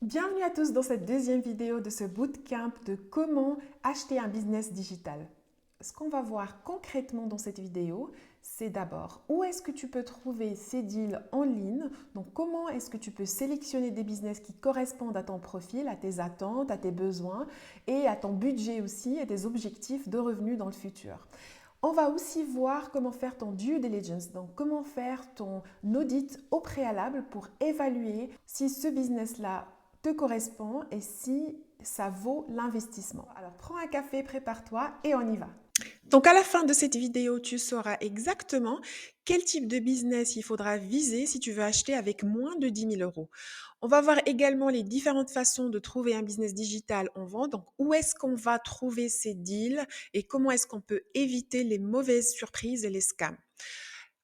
Bienvenue à tous dans cette deuxième vidéo de ce bootcamp de comment acheter un business digital. Ce qu'on va voir concrètement dans cette vidéo, c'est d'abord où est-ce que tu peux trouver ces deals en ligne, donc comment est-ce que tu peux sélectionner des business qui correspondent à ton profil, à tes attentes, à tes besoins et à ton budget aussi et tes objectifs de revenus dans le futur. On va aussi voir comment faire ton due diligence, donc comment faire ton audit au préalable pour évaluer si ce business-là te correspond et si ça vaut l'investissement. Alors prends un café, prépare-toi et on y va. Donc à la fin de cette vidéo, tu sauras exactement quel type de business il faudra viser si tu veux acheter avec moins de 10 000 euros. On va voir également les différentes façons de trouver un business digital en vente. Donc où est-ce qu'on va trouver ces deals et comment est-ce qu'on peut éviter les mauvaises surprises et les scams.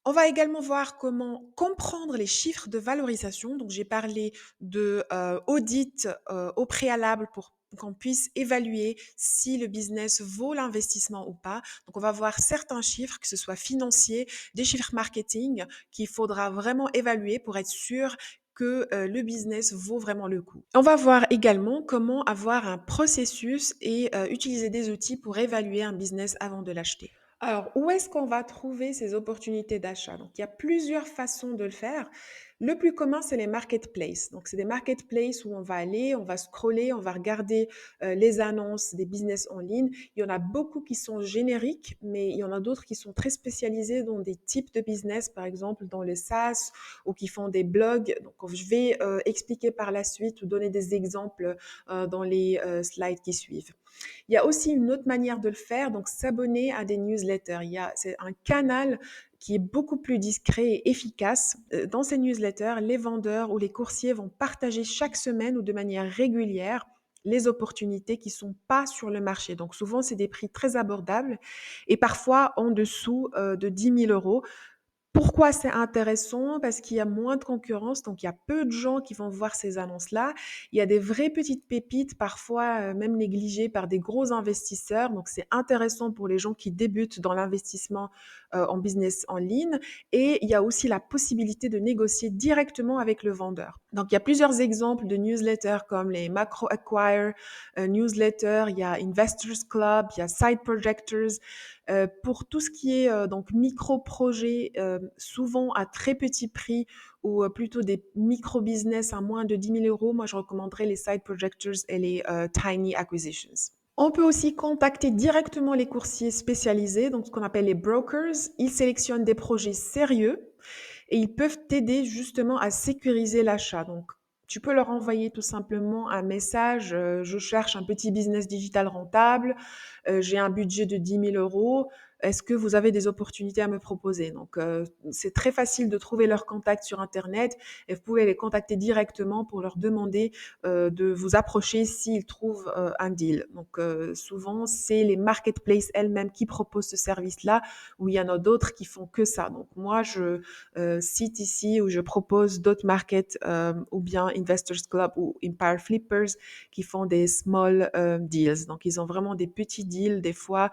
On va également voir comment comprendre les chiffres de valorisation. Donc, j'ai parlé de audit au préalable pour qu'on puisse évaluer si le business vaut l'investissement ou pas. Donc, on va voir certains chiffres, que ce soit financiers, des chiffres marketing, qu'il faudra vraiment évaluer pour être sûr que le business vaut vraiment le coup. On va voir également comment avoir un processus et utiliser des outils pour évaluer un business avant de l'acheter. Alors, où est-ce qu'on va trouver ces opportunités d'achat? Donc, il y a plusieurs façons de le faire. Le plus commun, c'est les marketplaces. Donc, c'est des marketplaces où on va aller, on va scroller, on va regarder les annonces des business en ligne. Il y en a beaucoup qui sont génériques, mais il y en a d'autres qui sont très spécialisés dans des types de business, par exemple dans le SaaS ou qui font des blogs. Donc, je vais expliquer par la suite ou donner des exemples dans les slides qui suivent. Il y a aussi une autre manière de le faire, donc s'abonner à des newsletters. C'est un canal qui est beaucoup plus discret et efficace. Dans ces newsletters, les vendeurs ou les coursiers vont partager chaque semaine ou de manière régulière les opportunités qui sont pas sur le marché. Donc souvent, c'est des prix très abordables et parfois en dessous de 10 000 euros. Pourquoi c'est intéressant? Parce qu'il y a moins de concurrence, donc il y a peu de gens qui vont voir ces annonces-là. Il y a des vraies petites pépites, parfois même négligées par des gros investisseurs. Donc c'est intéressant pour les gens qui débutent dans l'investissement en business en ligne. Et il y a aussi la possibilité de négocier directement avec le vendeur. Donc il y a plusieurs exemples de newsletters comme les Macro Acquire newsletters, il y a Investors Club, il y a Side Projectors. Pour tout ce qui est donc micro-projets, souvent à très petit prix ou plutôt des micro-business à moins de 10 000 euros, moi je recommanderais les side projectors et les tiny acquisitions. On peut aussi contacter directement les coursiers spécialisés, donc ce qu'on appelle les brokers. Ils sélectionnent des projets sérieux et ils peuvent t'aider justement à sécuriser l'achat. Donc, tu peux leur envoyer tout simplement un message, je cherche un petit business digital rentable, j'ai un budget de 10 000 euros, est-ce que vous avez des opportunités à me proposer? Donc, c'est très facile de trouver leurs contacts sur Internet et vous pouvez les contacter directement pour leur demander de vous approcher s'ils trouvent un deal. Donc, souvent, c'est les marketplaces elles-mêmes qui proposent ce service-là, où il y en a d'autres qui font que ça. Donc, moi, je cite ici où je propose d'autres markets ou bien Investors Club ou Empire Flippers qui font des small deals. Donc, ils ont vraiment des petits deals. Des fois,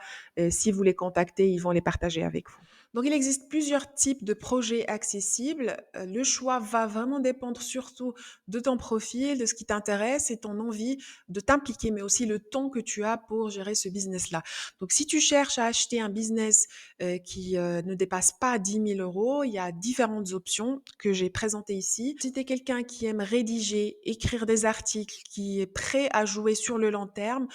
si vous les contactez, ils vont les partager avec vous. Donc, il existe plusieurs types de projets accessibles. Le choix va vraiment dépendre surtout de ton profil, de ce qui t'intéresse et ton envie de t'impliquer, mais aussi le temps que tu as pour gérer ce business-là. Donc, si tu cherches à acheter un business qui ne dépasse pas 10 000 euros, il y a différentes options que j'ai présentées ici. Si tu es quelqu'un qui aime rédiger, écrire des articles, qui est prêt à jouer sur le long terme,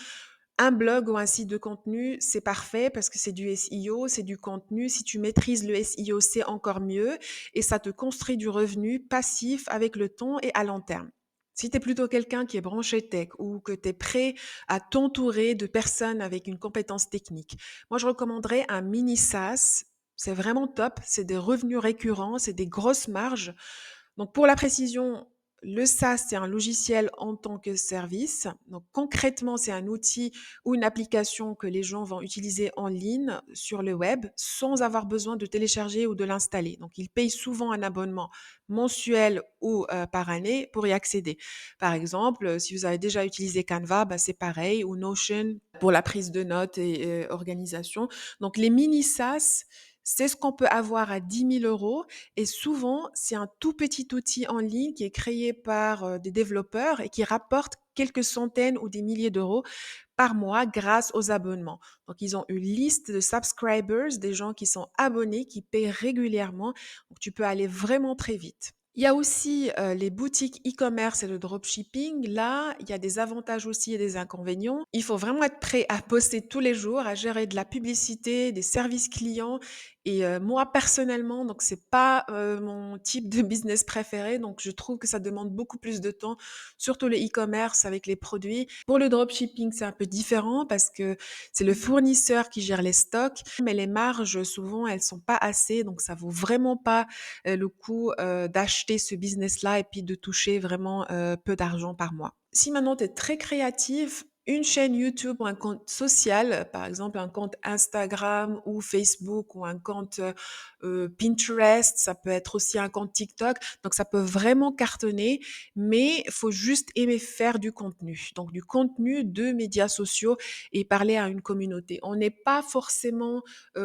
un blog ou un site de contenu, c'est parfait parce que c'est du SEO, c'est du contenu. Si tu maîtrises le SEO, c'est encore mieux et ça te construit du revenu passif avec le temps et à long terme. Si tu es plutôt quelqu'un qui est branché tech ou que tu es prêt à t'entourer de personnes avec une compétence technique, moi je recommanderais un mini SaaS. C'est vraiment top, c'est des revenus récurrents, c'est des grosses marges. Donc pour la précision, le SaaS, c'est un logiciel en tant que service. Donc concrètement, c'est un outil ou une application que les gens vont utiliser en ligne sur le web sans avoir besoin de télécharger ou de l'installer. Donc ils payent souvent un abonnement mensuel ou par année pour y accéder. Par exemple, si vous avez déjà utilisé Canva, bah, c'est pareil, ou Notion pour la prise de notes et organisation. Donc les mini SaaS, C'est ce qu'on peut avoir à 10 000 € et souvent, c'est un tout petit outil en ligne qui est créé par des développeurs et qui rapporte quelques centaines ou des milliers d'euros par mois grâce aux abonnements. Donc, ils ont une liste de subscribers, des gens qui sont abonnés, qui payent régulièrement. Donc, tu peux aller vraiment très vite. Il y a aussi les boutiques e-commerce et le dropshipping. Là, il y a des avantages aussi et des inconvénients. Il faut vraiment être prêt à poster tous les jours, à gérer de la publicité, des services clients. Et moi, personnellement, donc c'est pas mon type de business préféré. Donc, je trouve que ça demande beaucoup plus de temps, surtout le e-commerce avec les produits. Pour le dropshipping, c'est un peu différent parce que c'est le fournisseur qui gère les stocks, mais les marges, souvent, elles sont pas assez. Donc, ça vaut vraiment pas le coût d'acheter ce business-là et puis de toucher vraiment peu d'argent par mois. Si maintenant tu es très créatif, une chaîne YouTube ou un compte social, par exemple un compte Instagram ou Facebook ou un compte Pinterest, ça peut être aussi un compte TikTok, donc ça peut vraiment cartonner, mais il faut juste aimer faire du contenu, donc du contenu de médias sociaux et parler à une communauté. On n'est pas forcément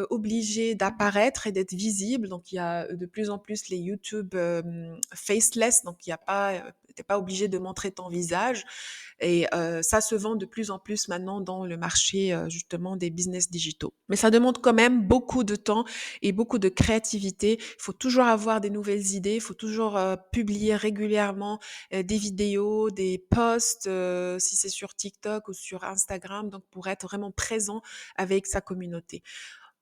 obligé d'apparaître et d'être visible, donc il y a de plus en plus les YouTube faceless, donc il y a pas, t'es pas obligé de montrer ton visage. Et ça se vend de plus en plus maintenant dans le marché justement des business digitaux. Mais ça demande quand même beaucoup de temps et beaucoup de créativité. Il faut toujours avoir des nouvelles idées, il faut toujours publier régulièrement des vidéos, des posts, si c'est sur TikTok ou sur Instagram, donc pour être vraiment présent avec sa communauté.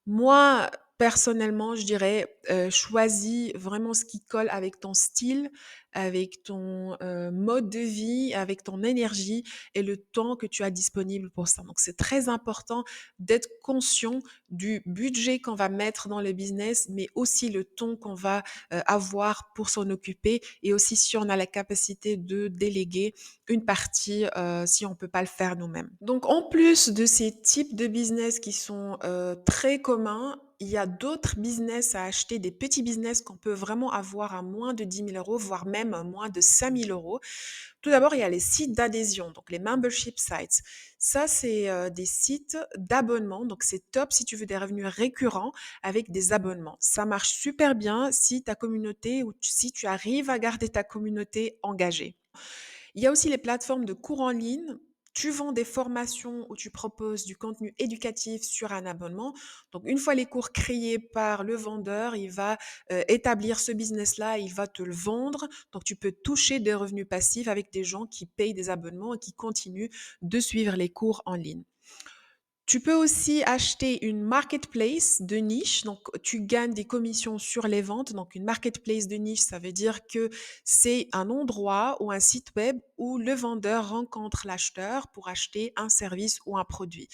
Moi, personnellement, je dirais, choisis vraiment ce qui colle avec ton style, avec ton, mode de vie, avec ton énergie et le temps que tu as disponible pour ça. Donc c'est très important d'être conscient du budget qu'on va mettre dans le business, mais aussi le temps qu'on va, avoir pour s'en occuper et aussi si on a la capacité de déléguer une partie, si on peut pas le faire nous-mêmes. Donc en plus de ces types de business qui sont, très communs, il y a d'autres business à acheter, des petits business qu'on peut vraiment avoir à moins de 10 000 €, voire même à moins de 5 000 €. Tout d'abord, il y a les sites d'adhésion, donc les membership sites. Ça, c'est, des sites d'abonnement, donc c'est top si tu veux des revenus récurrents avec des abonnements. Ça marche super bien si ta communauté ou si tu arrives à garder ta communauté engagée. Il y a aussi les plateformes de cours en ligne. Tu vends des formations où tu proposes du contenu éducatif sur un abonnement. Donc, une fois les cours créés par le vendeur, il va établir ce business-là, il va te le vendre. Donc, tu peux toucher des revenus passifs avec des gens qui payent des abonnements et qui continuent de suivre les cours en ligne. Tu peux aussi acheter une marketplace de niche, donc tu gagnes des commissions sur les ventes. Donc une marketplace de niche, ça veut dire que c'est un endroit ou un site web où le vendeur rencontre l'acheteur pour acheter un service ou un produit.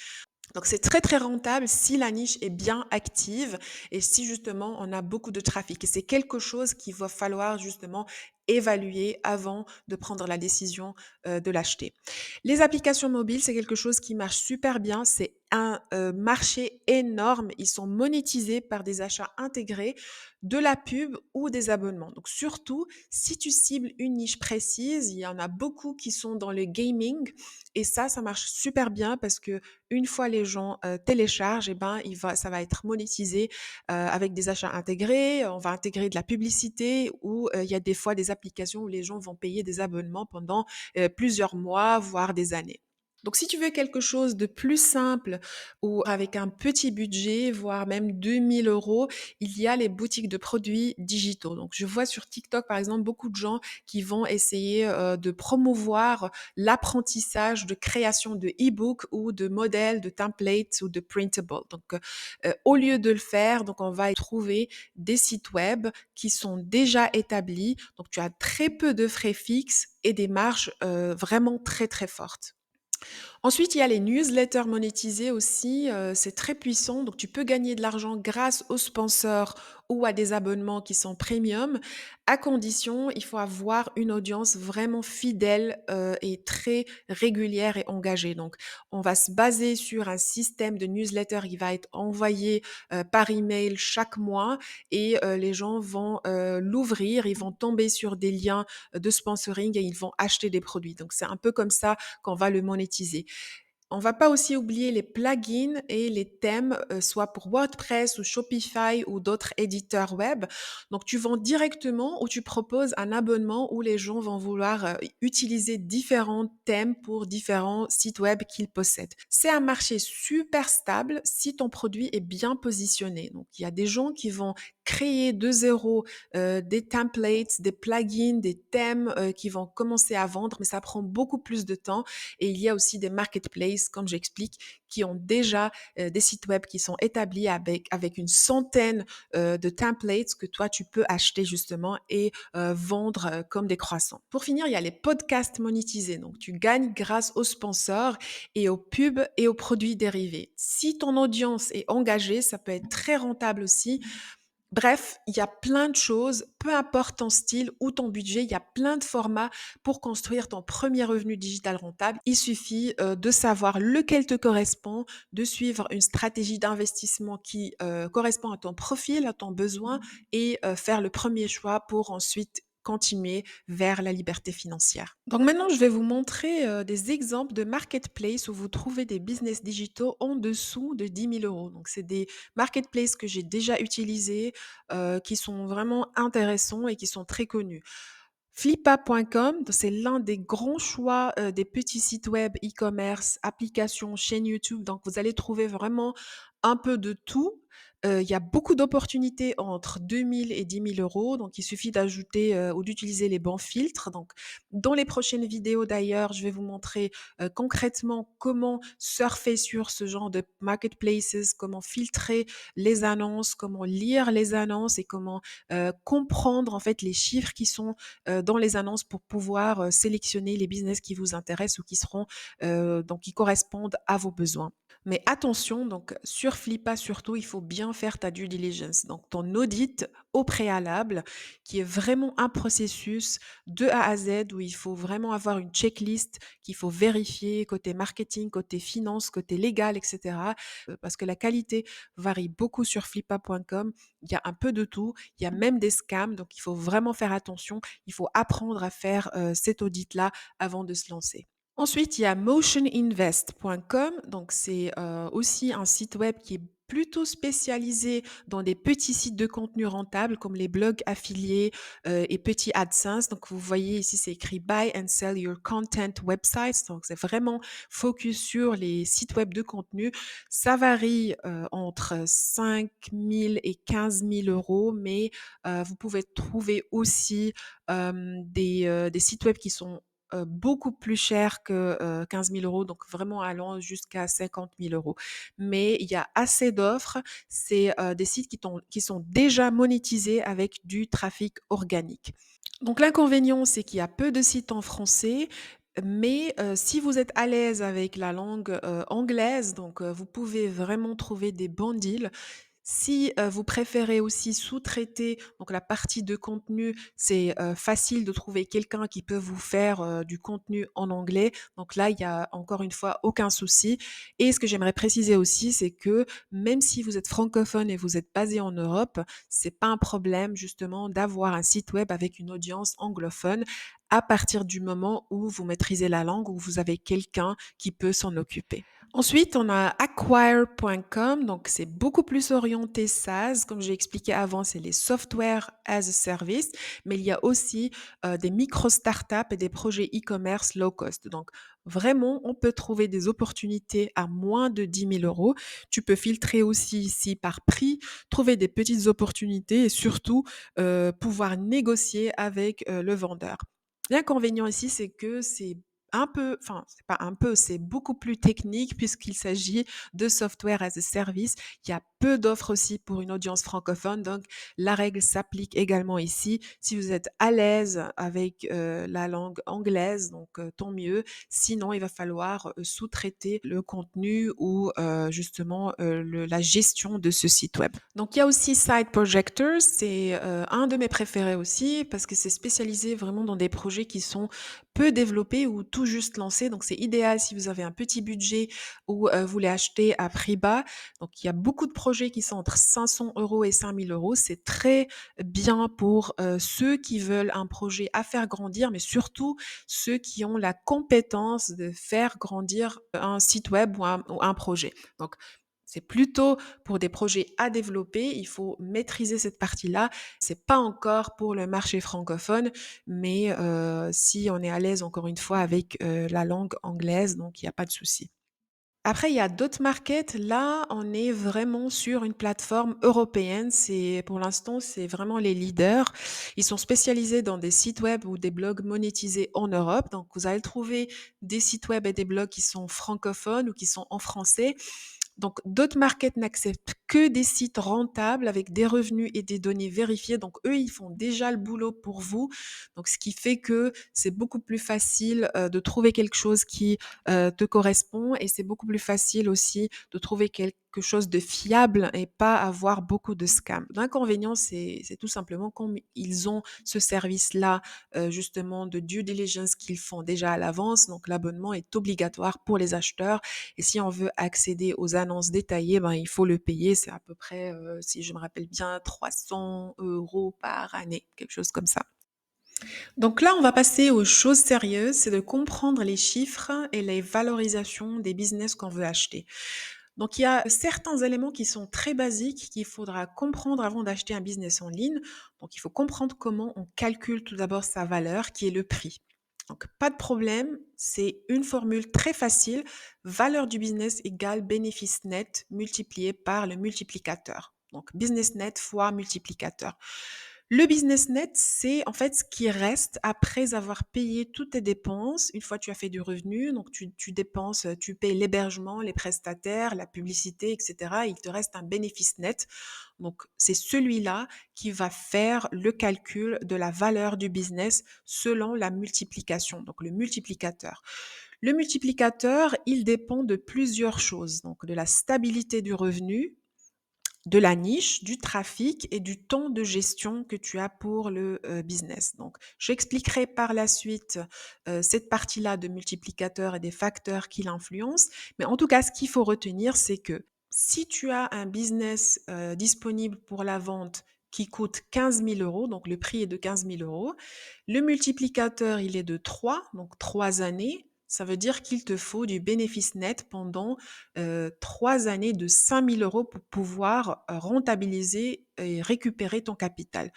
Donc c'est très très rentable si la niche est bien active et si justement on a beaucoup de trafic. Et c'est quelque chose qu'il va falloir justement évaluer avant de prendre la décision de l'acheter. Les applications mobiles, c'est quelque chose qui marche super bien. C'est un marché énorme. Ils sont monétisés par des achats intégrés, de la pub ou des abonnements. Donc surtout, si tu cibles une niche précise, il y en a beaucoup qui sont dans le gaming et ça marche super bien parce que une fois les gens téléchargent, eh ben, ça va être monétisé avec des achats intégrés. On va intégrer de la publicité ou il y a des fois des applications où les gens vont payer des abonnements pendant plusieurs mois, voire des années. Donc, si tu veux quelque chose de plus simple ou avec un petit budget, voire même 2 000 €, il y a les boutiques de produits digitaux. Donc, je vois sur TikTok, par exemple, beaucoup de gens qui vont essayer de promouvoir l'apprentissage de création de e-books ou de modèles, de templates ou de printable. Donc, au lieu de le faire, donc on va trouver des sites web qui sont déjà établis. Donc, tu as très peu de frais fixes et des marges vraiment très, très fortes. Ensuite, il y a les newsletters monétisés aussi, c'est très puissant, donc tu peux gagner de l'argent grâce aux sponsors ou à des abonnements qui sont premium, à condition, il faut avoir une audience vraiment fidèle, et très régulière et engagée. Donc, on va se baser sur un système de newsletter qui va être envoyé, par email chaque mois et les gens vont, l'ouvrir, ils vont tomber sur des liens de sponsoring et ils vont acheter des produits. Donc c'est un peu comme ça qu'on va le monétiser. On va pas aussi oublier les plugins et les thèmes, soit pour WordPress ou Shopify ou d'autres éditeurs web. Donc tu vends directement ou tu proposes un abonnement où les gens vont vouloir, utiliser différents thèmes pour différents sites web qu'ils possèdent. C'est un marché super stable si ton produit est bien positionné. Donc il y a des gens qui vont créer de zéro, des templates, des plugins, des thèmes, qui vont commencer à vendre, mais ça prend beaucoup plus de temps et il y a aussi des marketplaces, comme j'explique, qui ont déjà des sites web qui sont établis avec une centaine de templates que toi, tu peux acheter justement et vendre comme des croissants. Pour finir, il y a les podcasts monétisés. Donc, tu gagnes grâce aux sponsors et aux pubs et aux produits dérivés. Si ton audience est engagée, ça peut être très rentable aussi. Bref, il y a plein de choses, peu importe ton style ou ton budget, il y a plein de formats pour construire ton premier revenu digital rentable. Il suffit de savoir lequel te correspond, de suivre une stratégie d'investissement qui correspond à ton profil, à ton besoin et faire le premier choix pour ensuite continuer vers la liberté financière. Donc maintenant, je vais vous montrer des exemples de marketplace où vous trouvez des business digitaux en dessous de 10 000 euros. Donc c'est des marketplaces que j'ai déjà utilisés, qui sont vraiment intéressants et qui sont très connus. Flippa.com, c'est l'un des grands choix des petits sites web e-commerce, applications, chaînes YouTube. Donc, vous allez trouver vraiment un peu de tout. Il y a beaucoup d'opportunités entre 2 000 et 10 000 euros. Donc, il suffit d'ajouter ou d'utiliser les bons filtres. Donc, dans les prochaines vidéos d'ailleurs, je vais vous montrer concrètement comment surfer sur ce genre de marketplaces, comment filtrer les annonces, comment lire les annonces et comment comprendre en fait les chiffres qui sont dans les annonces pour pouvoir sélectionner les business qui vous intéressent ou qui seront donc qui correspondent à vos besoins. Mais attention, donc sur Flippa surtout, il faut bien faire ta due diligence, donc ton audit au préalable, qui est vraiment un processus de A à Z où il faut vraiment avoir une checklist qu'il faut vérifier côté marketing, côté finance, côté légal, etc. Parce que la qualité varie beaucoup sur flippa.com. Il y a un peu de tout, il y a même des scams, donc il faut vraiment faire attention. Il faut apprendre à faire cet audit-là avant de se lancer. Ensuite, il y a motioninvest.com. Donc, c'est aussi un site web qui est plutôt spécialisé dans des petits sites de contenu rentables comme les blogs affiliés et petits AdSense. Donc, vous voyez ici, c'est écrit Buy and Sell Your Content Websites. Donc, c'est vraiment focus sur les sites web de contenu. Ça varie entre 5 000 et 15 000 euros, mais vous pouvez trouver aussi des sites web qui sont beaucoup plus cher que 15 000 euros, donc vraiment allant jusqu'à 50 000 euros. Mais il y a assez d'offres. C'est des sites qui sont déjà monétisés avec du trafic organique. Donc l'inconvénient, c'est qu'il y a peu de sites en français. Mais si vous êtes à l'aise avec la langue anglaise, donc vous pouvez vraiment trouver des bons deals. Si vous préférez aussi sous-traiter donc la partie de contenu, c'est facile de trouver quelqu'un qui peut vous faire du contenu en anglais. Donc là, il y a encore une fois aucun souci. Et ce que j'aimerais préciser aussi, c'est que même si vous êtes francophone et vous êtes basé en Europe, c'est pas un problème justement d'avoir un site web avec une audience anglophone à partir du moment où vous maîtrisez la langue, où vous avez quelqu'un qui peut s'en occuper. Ensuite, on a acquire.com, donc c'est beaucoup plus orienté SaaS. Comme j'ai expliqué avant, c'est les software as a service, mais il y a aussi des micro-startups et des projets e-commerce low cost. Donc vraiment, on peut trouver des opportunités à moins de 10 000 euros. Tu peux filtrer aussi ici par prix, trouver des petites opportunités et surtout pouvoir négocier avec le vendeur. L'inconvénient ici, c'est que c'est un peu, enfin, c'est pas un peu, c'est beaucoup plus technique puisqu'il s'agit de software as a service. Il y a peu d'offres aussi pour une audience francophone, donc la règle s'applique également ici. Si vous êtes à l'aise avec la langue anglaise, donc tant mieux. Sinon, il va falloir sous-traiter le contenu ou justement la gestion de ce site web. Donc, il y a aussi Side Projectors, c'est un de mes préférés aussi parce que c'est spécialisé vraiment dans des projets qui sont peu développés où tout tout juste lancé. Donc c'est idéal si vous avez un petit budget ou vous voulez acheter à prix bas. Donc il y a beaucoup de projets qui sont entre 500 € et 5 000 €. C'est très bien pour, ceux qui veulent un projet à faire grandir, mais surtout ceux qui ont la compétence de faire grandir un site web ou un projet. Donc c'est plutôt pour des projets à développer, il faut maîtriser cette partie-là. C'est pas encore pour le marché francophone, mais si on est à l'aise encore une fois avec, la langue anglaise, donc il y a pas de souci. Après, il y a d'autres markets. Là, on est vraiment sur une plateforme européenne. Pour l'instant, c'est vraiment les leaders. Ils sont spécialisés dans des sites web ou des blogs monétisés en Europe. Donc, vous allez trouver des sites web et des blogs qui sont francophones ou qui sont en français. Donc, d'autres markets n'acceptent que des sites rentables avec des revenus et des données vérifiées. Donc, eux, ils font déjà le boulot pour vous. Donc, ce qui fait que c'est beaucoup plus facile de trouver quelque chose qui te correspond et c'est beaucoup plus facile aussi de trouver quelque chose de fiable et pas avoir beaucoup de scams. L'inconvénient, c'est tout simplement comme ils ont ce service-là, justement de due diligence qu'ils font déjà à l'avance, donc l'abonnement est obligatoire pour les acheteurs et si on veut accéder aux annonces détaillées, ben, il faut le payer. C'est à peu près, si je me rappelle bien, 300 € par année, quelque chose comme ça. Donc là, on va passer aux choses sérieuses, c'est de comprendre les chiffres et les valorisations des business qu'on veut acheter. Donc il y a certains éléments qui sont très basiques qu'il faudra comprendre avant d'acheter un business en ligne. Donc il faut comprendre comment on calcule tout d'abord sa valeur, qui est le prix. Donc pas de problème, c'est une formule très facile. Valeur du business égale bénéfice net multiplié par le multiplicateur. Donc business net fois multiplicateur. Le business net, c'est en fait ce qui reste après avoir payé toutes tes dépenses. Une fois que tu as fait du revenu, donc tu dépenses, tu payes l'hébergement, les prestataires, la publicité, etc. Il te reste un bénéfice net. Donc c'est celui-là qui va faire le calcul de la valeur du business selon la multiplication, donc le multiplicateur. Le multiplicateur, il dépend de plusieurs choses, donc de la stabilité du revenu, de la niche, du trafic et du temps de gestion que tu as pour le business. Donc, j'expliquerai par la suite cette partie-là de multiplicateur et des facteurs qui l'influencent. Mais en tout cas, ce qu'il faut retenir, c'est que si tu as un business disponible pour la vente qui coûte 15 000 €, donc le prix est de 15 000 €, le multiplicateur, il est de 3, donc 3 années. Ça veut dire qu'il te faut du bénéfice net pendant 3 années de 5 000 € pour pouvoir rentabiliser et récupérer ton capital.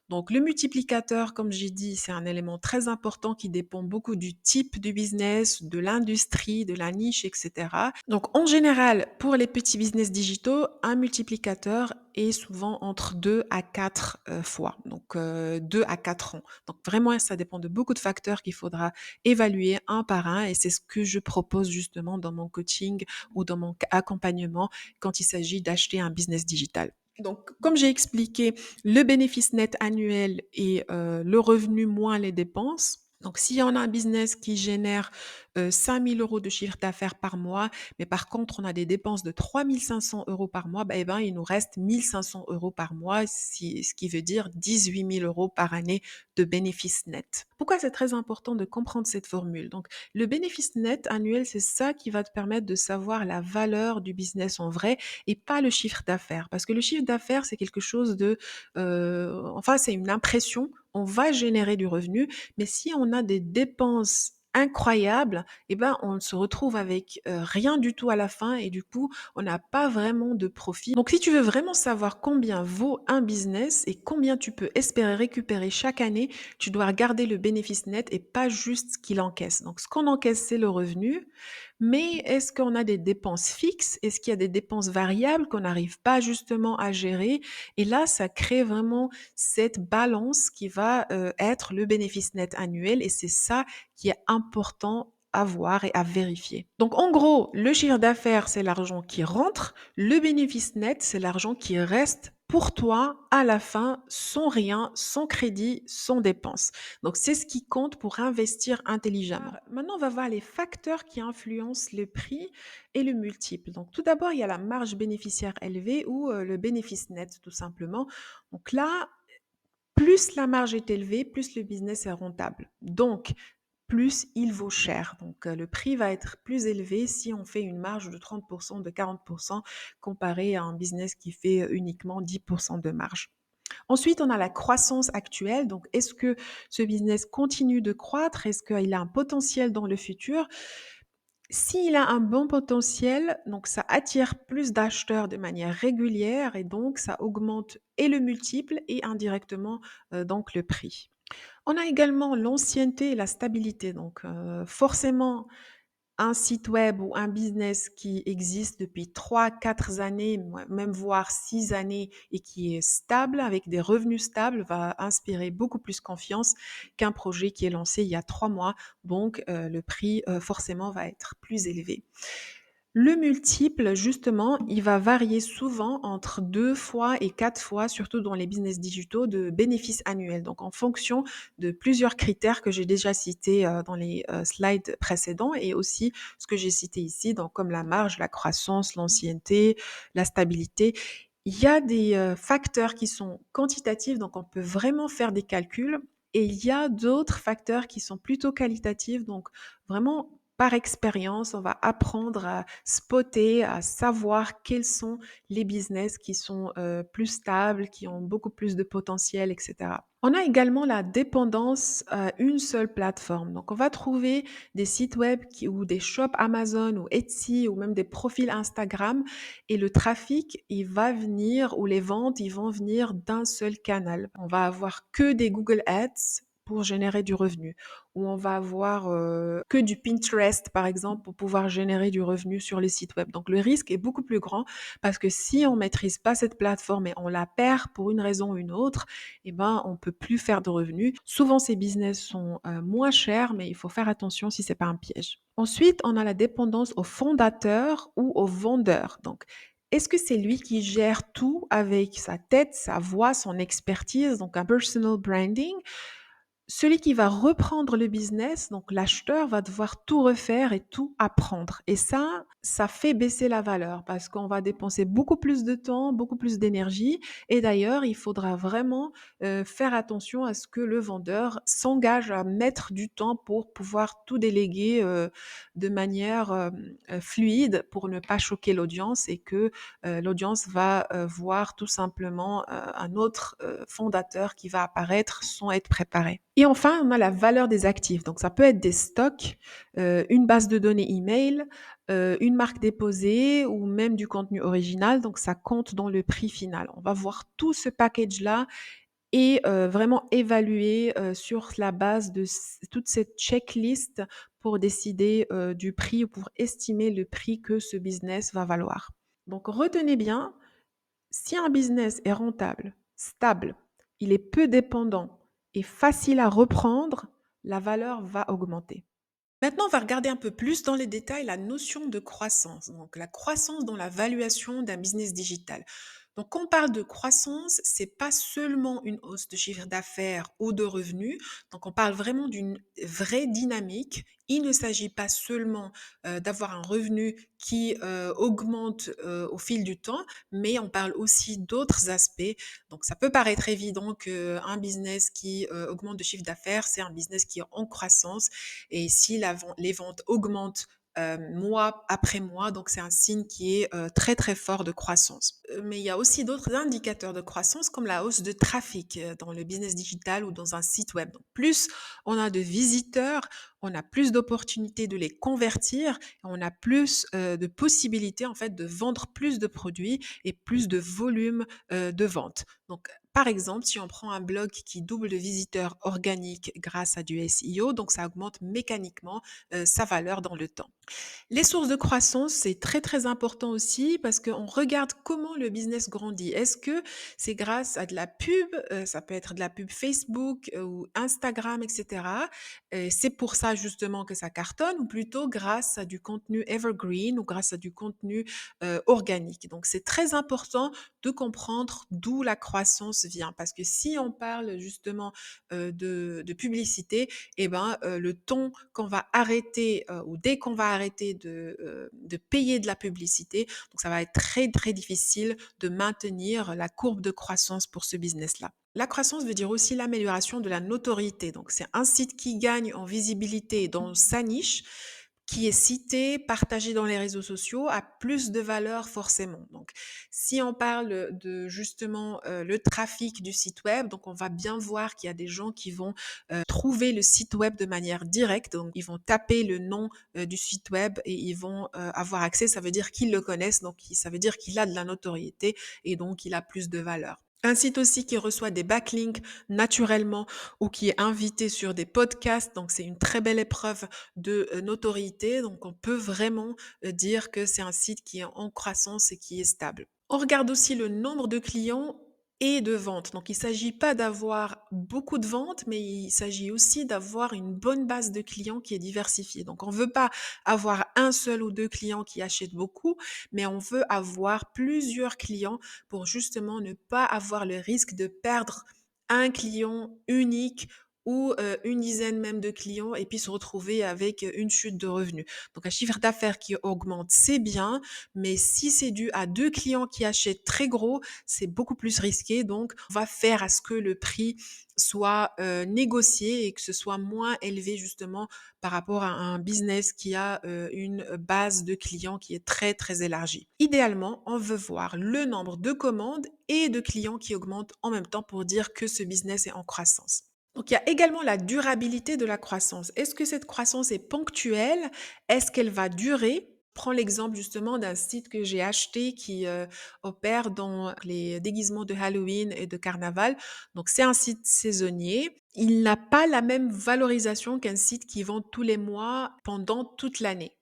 Donc le multiplicateur, comme j'ai dit, c'est un élément très important qui dépend beaucoup du type du business, de l'industrie, de la niche, etc. Donc en général, pour les petits business digitaux, un multiplicateur est souvent entre 2 à 4 fois, donc 2 à 4 ans. Donc vraiment, ça dépend de beaucoup de facteurs qu'il faudra évaluer un par un et c'est ce que je propose justement dans mon coaching ou dans mon accompagnement quand il s'agit d'acheter un business digital. Donc, comme j'ai expliqué, le bénéfice net annuel et le revenu moins les dépenses. Donc, si on a un business qui génère 5 000 € de chiffre d'affaires par mois, mais par contre, on a des dépenses de 3 500 € par mois, bah, eh ben, il nous reste 1 500 € par mois, ce qui veut dire 18 000 € par année de bénéfice net. Pourquoi c'est très important de comprendre cette formule? Donc, le bénéfice net annuel, c'est ça qui va te permettre de savoir la valeur du business en vrai et pas le chiffre d'affaires. Parce que le chiffre d'affaires, c'est quelque chose de, enfin, c'est une impression. On va générer du revenu, mais si on a des dépenses incroyables, eh ben, on se retrouve avec rien du tout à la fin et du coup, on n'a pas vraiment de profit. Donc, si tu veux vraiment savoir combien vaut un business et combien tu peux espérer récupérer chaque année, tu dois regarder le bénéfice net et pas juste ce qu'il encaisse. Donc, ce qu'on encaisse, c'est le revenu. Mais est-ce qu'on a des dépenses fixes? Est-ce qu'il y a des dépenses variables qu'on n'arrive pas justement à gérer? Et là, ça crée vraiment cette balance qui va être le bénéfice net annuel et c'est ça qui est important à voir et à vérifier. Donc en gros, le chiffre d'affaires, c'est l'argent qui rentre, le bénéfice net, c'est l'argent qui reste pour toi à la fin, sans rien, sans crédit, sans dépense. Donc c'est ce qui compte pour investir intelligemment. Maintenant, on va voir les facteurs qui influencent le prix et le multiple. Donc tout d'abord, il y a la marge bénéficiaire élevée ou le bénéfice net tout simplement. Donc là, plus la marge est élevée, plus le business est rentable. Donc, plus il vaut cher. Donc, le prix va être plus élevé si on fait une marge de 30 de 40 comparé à un business qui fait uniquement 10 de marge. Ensuite, on a la croissance actuelle. Donc, est-ce que ce business continue de croître? Est-ce qu'il a un potentiel dans le futur? S'il a un bon potentiel, donc ça attire plus d'acheteurs de manière régulière et donc ça augmente et le multiple et indirectement donc le prix. On a également l'ancienneté et la stabilité. Donc, forcément, un site web ou un business qui existe depuis 3, 4 années, même voire 6 années et qui est stable, avec des revenus stables, va inspirer beaucoup plus confiance qu'un projet qui est lancé il y a 3 mois. Donc, le prix, forcément, va être plus élevé. Le multiple, justement, il va varier souvent entre 2 fois et 4 fois, surtout dans les business digitaux, de bénéfices annuels. Donc, en fonction de plusieurs critères que j'ai déjà cités dans les slides précédents et aussi ce que j'ai cité ici, donc comme la marge, la croissance, l'ancienneté, la stabilité. Il y a des facteurs qui sont quantitatifs, donc on peut vraiment faire des calculs. Et il y a d'autres facteurs qui sont plutôt qualitatifs, donc vraiment par expérience, on va apprendre à spotter, à savoir quels sont les business qui sont plus stables, qui ont beaucoup plus de potentiel, etc. On a également la dépendance à une seule plateforme. Donc, on va trouver des sites web ou des shops Amazon ou Etsy ou même des profils Instagram et le trafic, il va venir ou les ventes, ils vont venir d'un seul canal. On va avoir que des Google Ads pour générer du revenu ou on va avoir que du Pinterest, par exemple, pour pouvoir générer du revenu sur les sites web. Donc, le risque est beaucoup plus grand parce que si on maîtrise pas cette plateforme et on la perd pour une raison ou une autre, eh ben, on peut plus faire de revenus. Souvent, ces business sont moins chers, mais il faut faire attention si c'est pas un piège. Ensuite, on a la dépendance au fondateur ou au vendeur. Donc, est-ce que c'est lui qui gère tout avec sa tête, sa voix, son expertise, donc un personal branding? Celui qui va reprendre le business, donc l'acheteur, va devoir tout refaire et tout apprendre. Et ça fait baisser la valeur parce qu'on va dépenser beaucoup plus de temps, beaucoup plus d'énergie. Et d'ailleurs, il faudra vraiment faire attention à ce que le vendeur s'engage à mettre du temps pour pouvoir tout déléguer de manière fluide pour ne pas choquer l'audience et que l'audience va voir tout simplement un autre fondateur qui va apparaître sans être préparé. Et enfin, on a la valeur des actifs. Donc, ça peut être des stocks, une base de données email, une marque déposée ou même du contenu original. Donc, ça compte dans le prix final. On va voir tout ce package-là et vraiment évaluer sur la base de toute cette checklist pour décider du prix ou pour estimer le prix que ce business va valoir. Donc, retenez bien, si un business est rentable, stable, il est peu dépendant et facile à reprendre, la valeur va augmenter. Maintenant, on va regarder un peu plus dans les détails la notion de croissance. Donc, la croissance dans la valuation d'un business digital. Donc, quand on parle de croissance, c'est pas seulement une hausse de chiffre d'affaires ou de revenus. Donc, on parle vraiment d'une vraie dynamique. Il ne s'agit pas seulement d'avoir un revenu qui augmente au fil du temps, mais on parle aussi d'autres aspects. Donc, ça peut paraître évident qu'un business qui augmente de chiffre d'affaires, c'est un business qui est en croissance. Et si les ventes augmentent mois après mois, donc c'est un signe qui est très très fort de croissance. Mais il y a aussi d'autres indicateurs de croissance comme la hausse de trafic dans le business digital ou dans un site web. Donc plus on a de visiteurs, on a plus d'opportunités de les convertir, on a plus de possibilités en fait de vendre plus de produits et plus de volume de vente. Donc par exemple, si on prend un blog qui double de visiteurs organiques grâce à du SEO, donc ça augmente mécaniquement sa valeur dans le temps. Les sources de croissance, c'est très très important aussi parce qu'on regarde comment le business grandit. Est-ce que c'est grâce à de la pub, ça peut être de la pub Facebook ou Instagram, etc. C'est pour ça justement que ça cartonne ou plutôt grâce à du contenu evergreen ou grâce à du contenu organique. Donc c'est très important de comprendre d'où la croissance vient parce que si on parle justement de publicité, eh ben, le temps qu'on va arrêter ou dès qu'on va arrêter de payer de la publicité, donc ça va être très très difficile difficile de maintenir la courbe de croissance pour ce business-là. La croissance veut dire aussi l'amélioration de la notoriété. Donc, c'est un site qui gagne en visibilité dans sa niche, qui est cité, partagé dans les réseaux sociaux, a plus de valeur forcément. Donc, si on parle de justement le trafic du site web, donc on va bien voir qu'il y a des gens qui vont trouver le site web de manière directe. Donc, ils vont taper le nom du site web et ils vont avoir accès. Ça veut dire qu'ils le connaissent, donc ça veut dire qu'il a de la notoriété et donc il a plus de valeur. Un site aussi qui reçoit des backlinks naturellement ou qui est invité sur des podcasts, donc c'est une très belle épreuve de notoriété. Donc on peut vraiment dire que c'est un site qui est en croissance et qui est stable. On regarde aussi le nombre de clients et de ventes. Donc il ne s'agit pas d'avoir beaucoup de ventes, mais il s'agit aussi d'avoir une bonne base de clients qui est diversifiée. Donc on ne veut pas avoir un seul ou deux clients qui achètent beaucoup, mais on veut avoir plusieurs clients pour justement ne pas avoir le risque de perdre un client unique ou une dizaine même de clients et puis se retrouver avec une chute de revenus. Donc un chiffre d'affaires qui augmente, c'est bien, mais si c'est dû à deux clients qui achètent très gros, c'est beaucoup plus risqué. Donc on va faire à ce que le prix soit négocié et que ce soit moins élevé justement par rapport à un business qui a une base de clients qui est très très élargie. Idéalement, on veut voir le nombre de commandes et de clients qui augmentent en même temps pour dire que ce business est en croissance. Donc il y a également la durabilité de la croissance. Est-ce que cette croissance est ponctuelle? Est-ce qu'elle va durer? Prends l'exemple justement d'un site que j'ai acheté qui opère dans les déguisements de Halloween et de carnaval. Donc c'est un site saisonnier. Il n'a pas la même valorisation qu'un site qui vend tous les mois pendant toute l'année.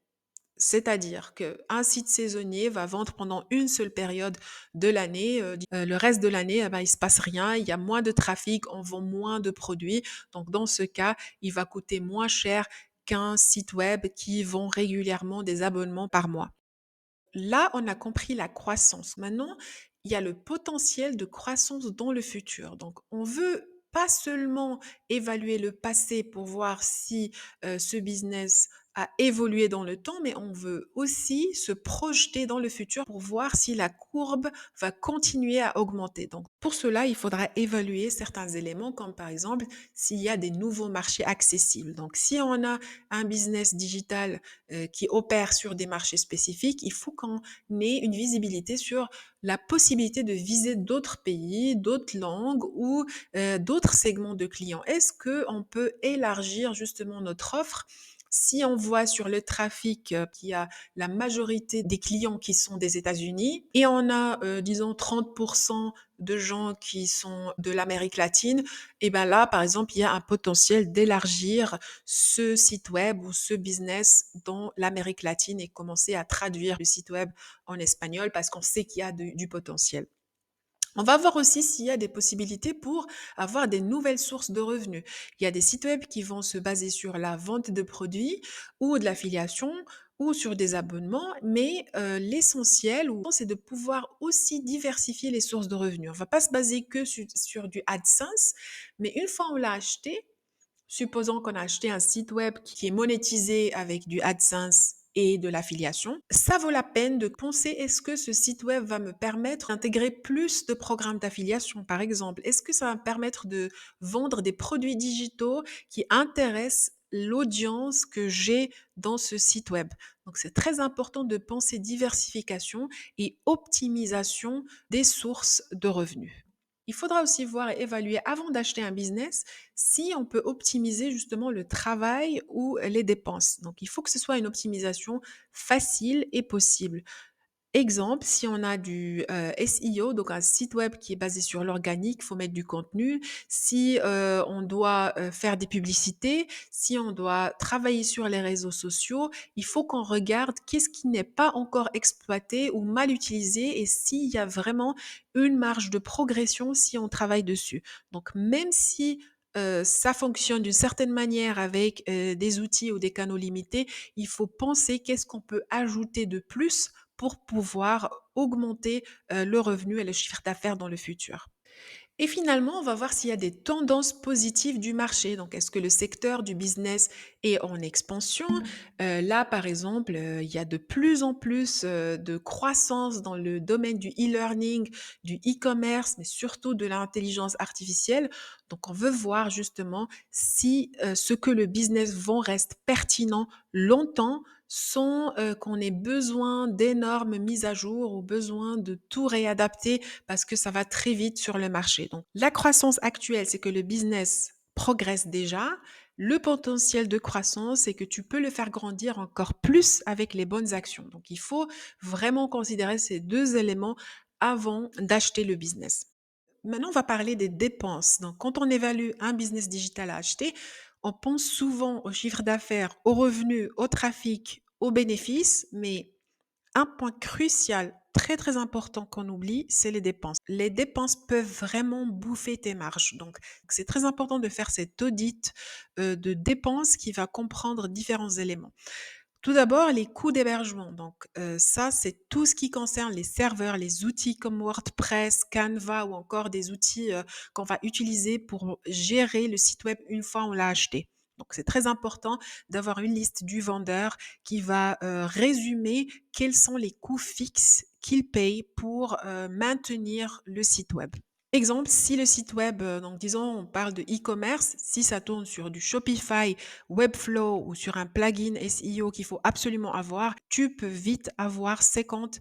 C'est-à-dire qu'un site saisonnier va vendre pendant une seule période de l'année. Le reste de l'année, il ne se passe rien, il y a moins de trafic, on vend moins de produits. Donc, dans ce cas, il va coûter moins cher qu'un site web qui vend régulièrement des abonnements par mois. Là, on a compris la croissance. Maintenant, il y a le potentiel de croissance dans le futur. Donc, on veut pas seulement évaluer le passé pour voir si ce business a évolué dans le temps, mais on veut aussi se projeter dans le futur pour voir si la courbe va continuer à augmenter. Donc, pour cela, il faudra évaluer certains éléments, comme par exemple s'il y a des nouveaux marchés accessibles. Donc, si on a un business digital qui opèrent sur des marchés spécifiques, il faut qu'on ait une visibilité sur la possibilité de viser d'autres pays, d'autres langues ou d'autres segments de clients. Est-ce qu'on peut élargir justement notre offre si on voit sur le trafic qu'il y a la majorité des clients qui sont des États-Unis et on a, disons, 30% de gens qui sont de l'Amérique latine, et bien là, par exemple, il y a un potentiel d'élargir ce site web ou ce business dans l'Amérique latine et commencer à traduire le site web en espagnol parce qu'on sait qu'il y a du potentiel. On va voir aussi s'il y a des possibilités pour avoir des nouvelles sources de revenus. Il y a des sites web qui vont se baser sur la vente de produits ou de l'affiliation ou sur des abonnements, mais l'essentiel, c'est de pouvoir aussi diversifier les sources de revenus. On ne va pas se baser que sur du AdSense, mais une fois on l'a acheté, supposons qu'on a acheté un site web qui est monétisé avec du AdSense et de l'affiliation, ça vaut la peine de penser, est-ce que ce site web va me permettre d'intégrer plus de programmes d'affiliation, par exemple? Est-ce que ça va me permettre de vendre des produits digitaux qui intéressent l'audience que j'ai dans ce site web? Donc, c'est très important de penser diversification et optimisation des sources de revenus. Il faudra aussi voir et évaluer avant d'acheter un business si on peut optimiser justement le travail ou les dépenses. Donc, il faut que ce soit une optimisation facile et possible. Exemple, si on a du SEO, donc un site web qui est basé sur l'organique, il faut mettre du contenu. Si on doit faire des publicités, si on doit travailler sur les réseaux sociaux, il faut qu'on regarde qu'est-ce qui n'est pas encore exploité ou mal utilisé et s'il y a vraiment une marge de progression si on travaille dessus. Donc, même si ça fonctionne d'une certaine manière avec des outils ou des canaux limités, il faut penser qu'est-ce qu'on peut ajouter de plus pour pouvoir augmenter le revenu et le chiffre d'affaires dans le futur. Et finalement, on va voir s'il y a des tendances positives du marché. Donc, est-ce que le secteur du business Et en expansion, là, par exemple, il y a de plus en plus, de croissance dans le domaine du e-learning, du e-commerce, mais surtout de l'intelligence artificielle. Donc on veut voir justement si, ce que le business vend reste pertinent longtemps sans, qu'on ait besoin d'énormes mises à jour ou besoin de tout réadapter parce que ça va très vite sur le marché. Donc la croissance actuelle, c'est que le business progresse déjà. Le potentiel de croissance, c'est que tu peux le faire grandir encore plus avec les bonnes actions. Donc, il faut vraiment considérer ces 2 éléments avant d'acheter le business. Maintenant, on va parler des dépenses. Donc, quand on évalue un business digital à acheter, on pense souvent au chiffre d'affaires, aux revenus, au trafic, aux bénéfices, mais un point crucial, très très important qu'on oublie, c'est les dépenses. Les dépenses peuvent vraiment bouffer tes marges. Donc, c'est très important de faire cet audit de dépenses qui va comprendre différents éléments. Tout d'abord, les coûts d'hébergement. Donc, ça, c'est tout ce qui concerne les serveurs, les outils comme WordPress, Canva ou encore des outils qu'on va utiliser pour gérer le site web une fois on l'a acheté. Donc, c'est très important d'avoir une liste du vendeur qui va résumer quels sont les coûts fixes qu'il paye pour maintenir le site web. Exemple, si le site web, donc disons, on parle de e-commerce, si ça tourne sur du Shopify, Webflow ou sur un plugin SEO qu'il faut absolument avoir, tu peux vite avoir 50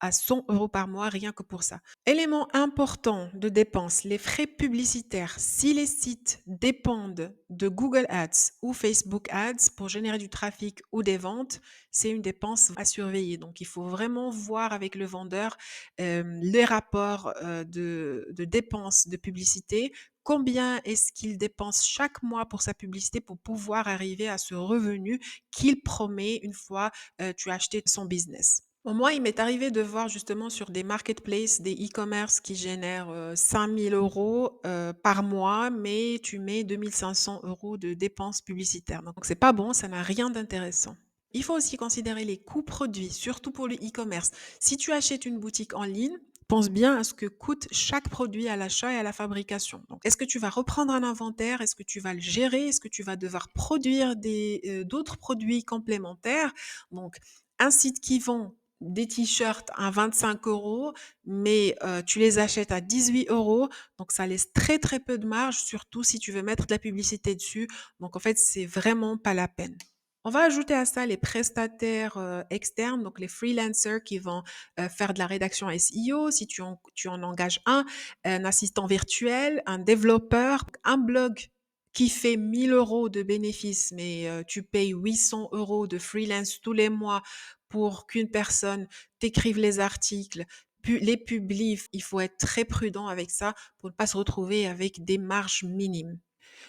à 100 euros par mois rien que pour ça. Élément important de dépense, les frais publicitaires. Si les sites dépendent de Google Ads ou Facebook Ads pour générer du trafic ou des ventes, c'est une dépense à surveiller. Donc, il faut vraiment voir avec le vendeur les rapports de dépenses de publicité, combien est-ce qu'il dépense chaque mois pour sa publicité pour pouvoir arriver à ce revenu qu'il promet une fois tu as acheté son business. Bon, moi, il m'est arrivé de voir justement sur des marketplaces, des e-commerce qui génèrent 5 000 euros par mois, mais tu mets 2 500 euros de dépenses publicitaires. Donc, c'est pas bon, ça n'a rien d'intéressant. Il faut aussi considérer les coûts produits, surtout pour le e-commerce. Si tu achètes une boutique en ligne, pense bien à ce que coûte chaque produit à l'achat et à la fabrication. Donc, est-ce que tu vas reprendre un inventaire? Est-ce que tu vas le gérer? Est-ce que tu vas devoir produire d'autres produits complémentaires? Donc, un site qui vend des t-shirts à 25 euros, mais tu les achètes à 18 euros. Donc, ça laisse très, très peu de marge, surtout si tu veux mettre de la publicité dessus. Donc, en fait, c'est vraiment pas la peine. On va ajouter à ça les prestataires externes, donc les freelancers qui vont faire de la rédaction SEO. Si tu en engages un assistant virtuel, un développeur, un blog qui fait 1000 euros de bénéfices, mais tu payes 800 euros de freelance tous les mois pour qu'une personne t'écrive les articles, les publie. Il faut être très prudent avec ça pour ne pas se retrouver avec des marges minimes.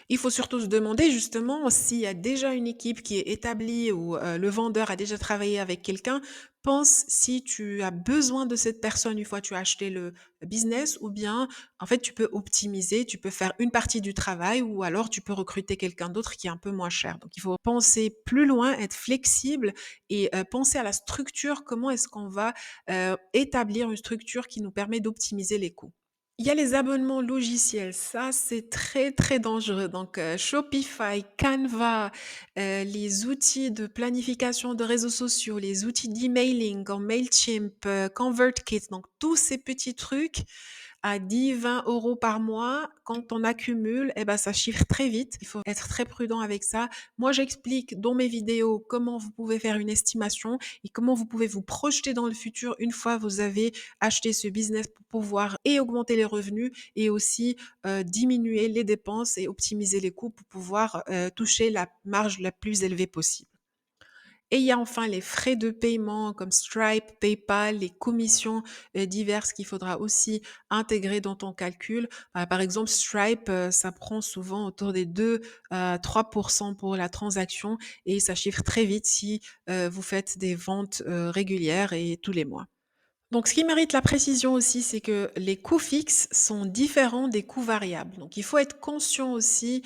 Il faut surtout se demander justement s'il y a déjà une équipe qui est établie ou le vendeur a déjà travaillé avec quelqu'un. Pense si tu as besoin de cette personne une fois que tu as acheté le business ou bien en fait tu peux optimiser, tu peux faire une partie du travail ou alors tu peux recruter quelqu'un d'autre qui est un peu moins cher. Donc il faut penser plus loin, être flexible et penser à la structure, comment est-ce qu'on va établir une structure qui nous permet d'optimiser les coûts. Il y a les abonnements logiciels, ça c'est très, très dangereux. Donc, Shopify, Canva, les outils de planification de réseaux sociaux, les outils d'emailing comme Mailchimp, ConvertKit, donc tous ces petits trucs à 10-20 euros par mois, quand on accumule, eh ben, ça chiffre très vite. Il faut être très prudent avec ça. Moi, j'explique dans mes vidéos comment vous pouvez faire une estimation et comment vous pouvez vous projeter dans le futur une fois vous avez acheté ce business pour pouvoir et augmenter les revenus et aussi diminuer les dépenses et optimiser les coûts pour pouvoir toucher la marge la plus élevée possible. Et il y a enfin les frais de paiement comme Stripe, PayPal, les commissions diverses qu'il faudra aussi intégrer dans ton calcul. Par exemple, Stripe, ça prend souvent autour des 2 à 3 pour la transaction et ça chiffre très vite si vous faites des ventes régulières et tous les mois. Donc, ce qui mérite la précision aussi, c'est que les coûts fixes sont différents des coûts variables. Donc, il faut être conscient aussi,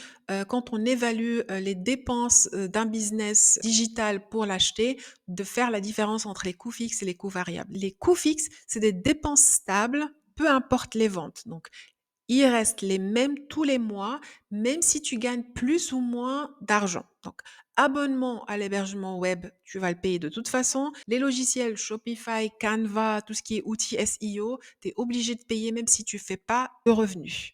quand on évalue, les dépenses, d'un business digital pour l'acheter, de faire la différence entre les coûts fixes et les coûts variables. Les coûts fixes, c'est des dépenses stables, peu importe les ventes. Donc, ils restent les mêmes tous les mois, même si tu gagnes plus ou moins d'argent. Donc, abonnement à l'hébergement web, tu vas le payer de toute façon. Les logiciels Shopify, Canva, tout ce qui est outils SEO, tu es obligé de payer même si tu fais pas de revenus.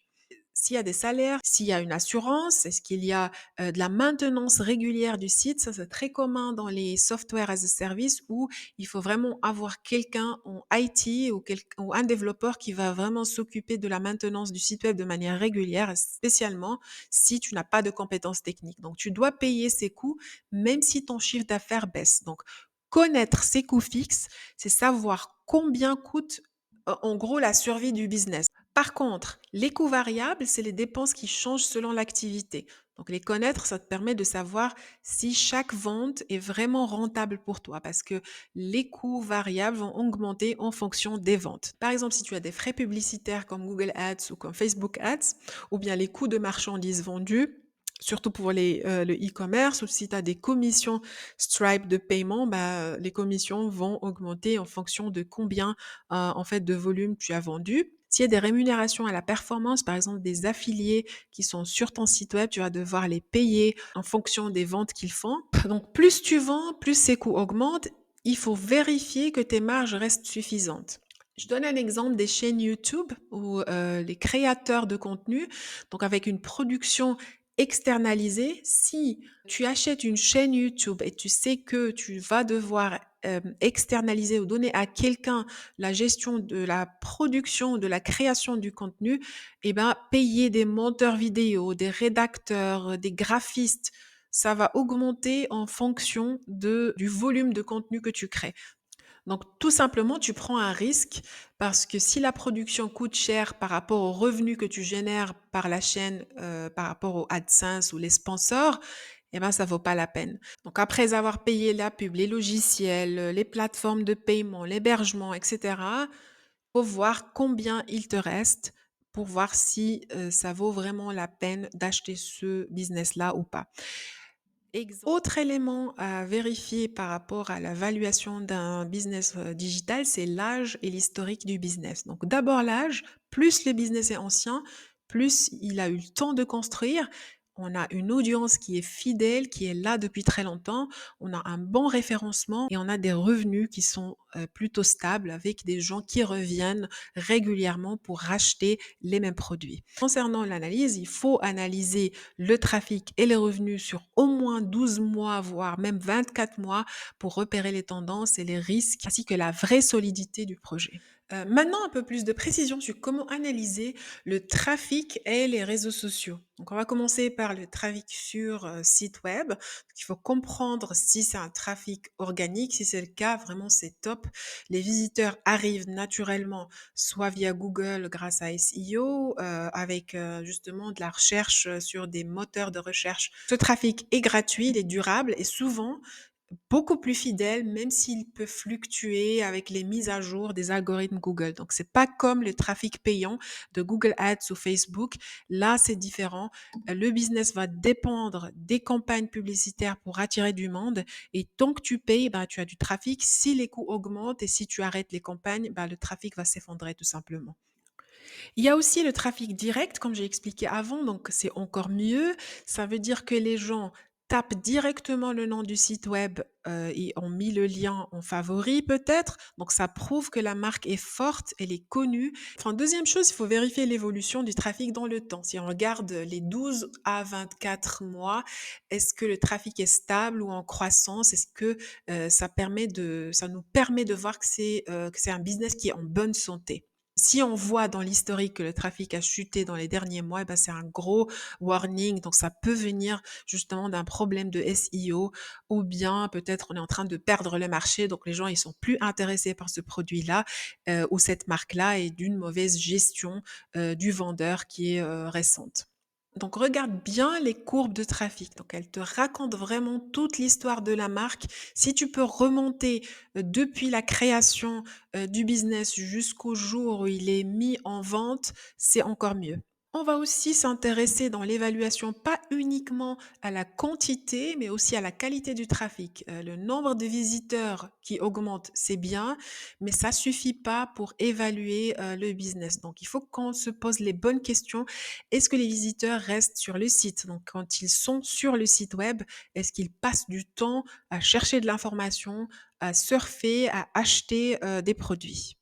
S'il y a des salaires, s'il y a une assurance, est-ce qu'il y a de la maintenance régulière du site? Ça, c'est très commun dans les software as a service où il faut vraiment avoir quelqu'un en IT ou un développeur qui va vraiment s'occuper de la maintenance du site web de manière régulière, spécialement si tu n'as pas de compétences techniques. Donc, tu dois payer ces coûts même si ton chiffre d'affaires baisse. Donc, connaître ses coûts fixes, c'est savoir combien coûte en gros la survie du business. Par contre, les coûts variables, c'est les dépenses qui changent selon l'activité. Donc, les connaître, ça te permet de savoir si chaque vente est vraiment rentable pour toi parce que les coûts variables vont augmenter en fonction des ventes. Par exemple, si tu as des frais publicitaires comme Google Ads ou comme Facebook Ads, ou bien les coûts de marchandises vendues, surtout pour le e-commerce, ou si tu as des commissions Stripe de paiement, les commissions vont augmenter en fonction de combien en fait de volume tu as vendu. S'il y a des rémunérations à la performance, par exemple des affiliés qui sont sur ton site web, tu vas devoir les payer en fonction des ventes qu'ils font. Donc plus tu vends, plus ces coûts augmentent. Il faut vérifier que tes marges restent suffisantes. Je donne un exemple des chaînes YouTube où les créateurs de contenu, donc avec une production externalisée, si tu achètes une chaîne YouTube et tu sais que tu vas devoir externaliser ou donner à quelqu'un la gestion de la production, de la création du contenu, eh ben, payer des monteurs vidéo, des rédacteurs, des graphistes, ça va augmenter en fonction du volume de contenu que tu crées. Donc, tout simplement, tu prends un risque parce que si la production coûte cher par rapport aux revenus que tu génères par la chaîne, par rapport aux AdSense ou les sponsors, eh ben, ça vaut pas la peine. Donc, après avoir payé la pub, les logiciels, les plateformes de paiement, l'hébergement, etc., faut voir combien il te reste pour voir si ça vaut vraiment la peine d'acheter ce business-là ou pas. Autre élément à vérifier par rapport à la valuation d'un business digital, c'est l'âge et l'historique du business. Donc d'abord l'âge, plus le business est ancien, plus il a eu le temps de construire. On a une audience qui est fidèle, qui est là depuis très longtemps. On a un bon référencement et on a des revenus qui sont plutôt stables avec des gens qui reviennent régulièrement pour racheter les mêmes produits. Concernant l'analyse, il faut analyser le trafic et les revenus sur au moins 12 mois, voire même 24 mois pour repérer les tendances et les risques, ainsi que la vraie solidité du projet. Maintenant, un peu plus de précision sur comment analyser le trafic et les réseaux sociaux. Donc, on va commencer par le trafic sur site web. Donc, il faut comprendre si c'est un trafic organique. Si c'est le cas, vraiment, c'est top. Les visiteurs arrivent naturellement, soit via Google grâce à SEO, avec justement de la recherche sur des moteurs de recherche. Ce trafic est gratuit, il est durable et souvent beaucoup plus fidèle, même s'il peut fluctuer avec les mises à jour des algorithmes Google. Donc, c'est pas comme le trafic payant de Google Ads ou Facebook. Là, c'est différent. Le business va dépendre des campagnes publicitaires pour attirer du monde. Et tant que tu payes, tu as du trafic. Si les coûts augmentent et si tu arrêtes les campagnes, le trafic va s'effondrer tout simplement. Il y a aussi le trafic direct, comme j'ai expliqué avant, donc c'est encore mieux. Ça veut dire que les gens tapent directement le nom du site web et ont mis le lien en favori peut-être. Donc ça prouve que la marque est forte, elle est connue. Enfin, deuxième chose, il faut vérifier l'évolution du trafic dans le temps. Si on regarde les 12 à 24 mois, est-ce que le trafic est stable ou en croissance? Est-ce que ça nous permet de voir que c'est un business qui est en bonne santé? Si on voit dans l'historique que le trafic a chuté dans les derniers mois, c'est un gros warning. Donc, ça peut venir justement d'un problème de SEO ou bien peut-être on est en train de perdre le marché. Donc, les gens, ils sont plus intéressés par ce produit-là ou cette marque-là et d'une mauvaise gestion du vendeur qui est récente. Donc, regarde bien les courbes de trafic. Donc, elles te racontent vraiment toute l'histoire de la marque. Si tu peux remonter depuis la création du business jusqu'au jour où il est mis en vente, c'est encore mieux. On va aussi s'intéresser dans l'évaluation, pas uniquement à la quantité, mais aussi à la qualité du trafic. Le nombre de visiteurs qui augmente, c'est bien, mais ça suffit pas pour évaluer le business. Donc, il faut qu'on se pose les bonnes questions. Est-ce que les visiteurs restent sur le site? Donc, quand ils sont sur le site web, est-ce qu'ils passent du temps à chercher de l'information, à surfer, à acheter des produits?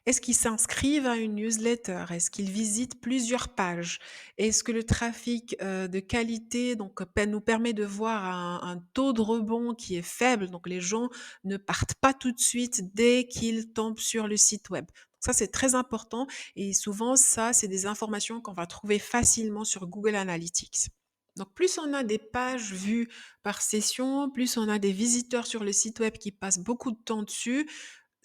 Est-ce qu'ils s'inscrivent à une newsletter? Est-ce qu'ils visitent plusieurs pages? Est-ce que le trafic, de qualité donc nous permet de voir un taux de rebond qui est faible, donc les gens ne partent pas tout de suite dès qu'ils tombent sur le site web. Ça, c'est très important et souvent ça, c'est des informations qu'on va trouver facilement sur Google Analytics. Donc plus on a des pages vues par session, plus on a des visiteurs sur le site web qui passent beaucoup de temps dessus,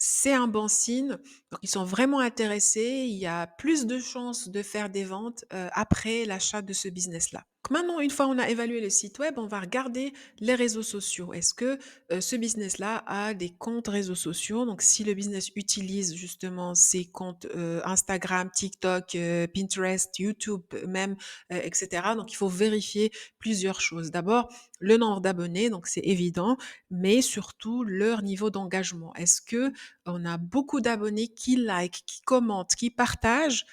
c'est un bon signe. Donc ils sont vraiment intéressés, il y a plus de chances de faire des ventes, après l'achat de ce business-là. Maintenant, une fois on a évalué le site web, on va regarder les réseaux sociaux. Est-ce que, ce business-là a des comptes réseaux sociaux? Donc si le business utilise justement ces comptes, Instagram, TikTok, Pinterest, YouTube même, et cetera. Donc il faut vérifier plusieurs choses. D'abord, le nombre d'abonnés, donc c'est évident, mais surtout leur niveau d'engagement. Est-ce que on a beaucoup d'abonnés qui like, qui commentent, qui partagent.